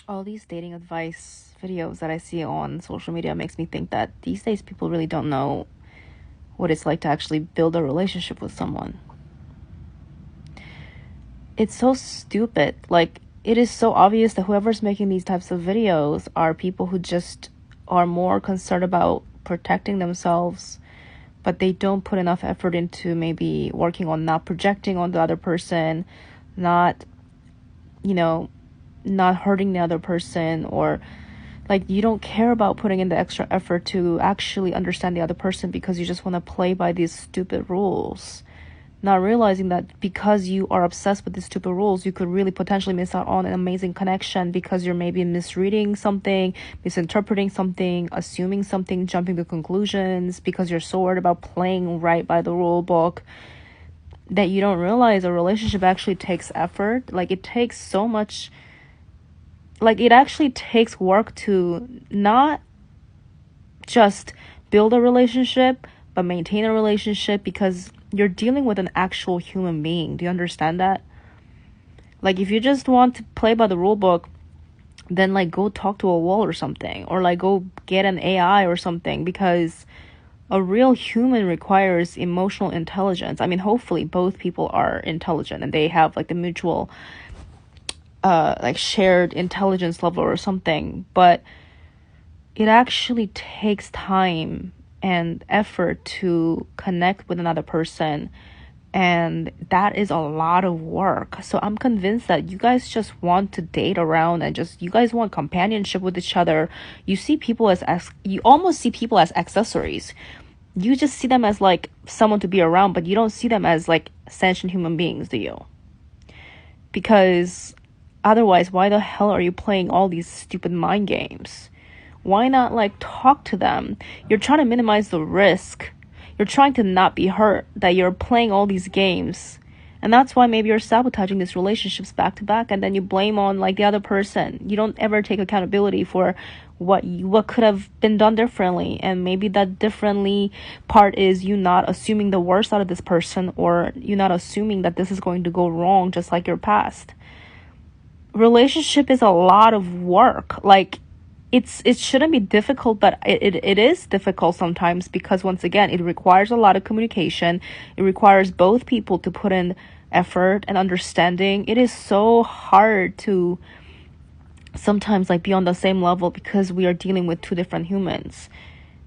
All these dating advice videos that I see on social media makes me think that these days people really don't know what it's like to actually build a relationship with someone. It's so stupid. Like, it is so obvious that whoever's making these types of videos are people who just are more concerned about protecting themselves, but they don't put enough effort into maybe working on not projecting on the other person, not, not hurting the other person, or like you don't care about putting in the extra effort to actually understand the other person because you just want to play by these stupid rules, not realizing that because you are obsessed with these stupid rules, you could really potentially miss out on an amazing connection because you're maybe misreading something, misinterpreting something, assuming something, jumping to conclusions because you're so worried about playing right by the rule book that you don't realize a relationship actually takes effort. Like, it takes so much, like, it actually takes work to not just build a relationship, but maintain a relationship, because you're dealing with an actual human being. Do you understand that? Like, if you just want to play by the rule book, then like go talk to a wall or something, or like go get an AI or something, because a real human requires emotional intelligence. I mean, hopefully both people are intelligent and they have like the mutual like shared intelligence level or something, but it actually takes time and effort to connect with another person, and that is a lot of work. So I'm convinced that you guys just want to date around and just, you guys want companionship with each other. You see people as you almost see people as accessories. You just see them as like someone to be around, but you don't see them as like sentient human beings, do you? Because otherwise, why the hell are you playing all these stupid mind games? Why not like talk to them? You're trying to minimize the risk. You're trying to not be hurt, that you're playing all these games. And that's why maybe you're sabotaging these relationships back to back, and then you blame on like the other person. You don't ever take accountability for what could have been done differently. And maybe that differently part is you not assuming the worst out of this person, or you not assuming that this is going to go wrong just like your past. Relationship is a lot of work. Like, it shouldn't be difficult, but it is difficult sometimes, because once again, it requires a lot of communication. It requires both people to put in effort and understanding. It is so hard to sometimes like be on the same level because we are dealing with two different humans.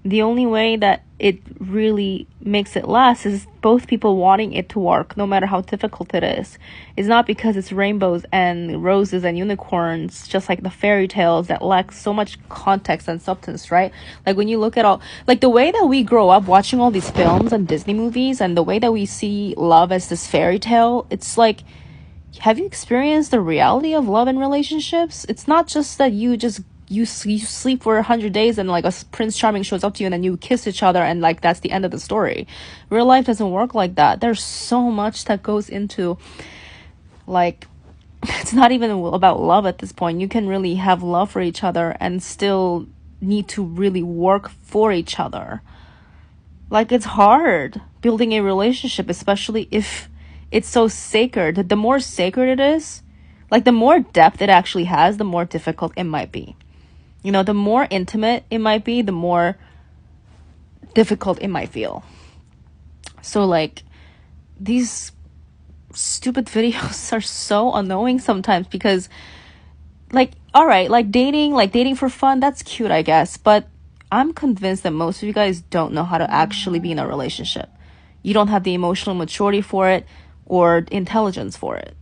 The only way that it really makes it last is both people wanting it to work, no matter how difficult it is. It's not because it's rainbows and roses and unicorns, just like the fairy tales that lack so much context and substance, right? Like, when you look at all, like the way that we grow up watching all these films and Disney movies, and the way that we see love as this fairy tale, it's like, have you experienced the reality of love and relationships? It's not just that you sleep for 100 days and like a Prince Charming shows up to you and then you kiss each other and like that's the end of the story. Real life doesn't work like that. There's so much that goes into, like, it's not even about love at this point. You can really have love for each other and still need to really work for each other. Like, it's hard building a relationship, especially if it's so sacred. The more sacred it is, like the more depth it actually has, the more difficult it might be. The more intimate it might be, the more difficult it might feel. So like, these stupid videos are so annoying sometimes, because like, all right, like dating for fun, that's cute, I guess, but I'm convinced that most of you guys don't know how to actually be in a relationship. You don't have the emotional maturity for it or intelligence for it.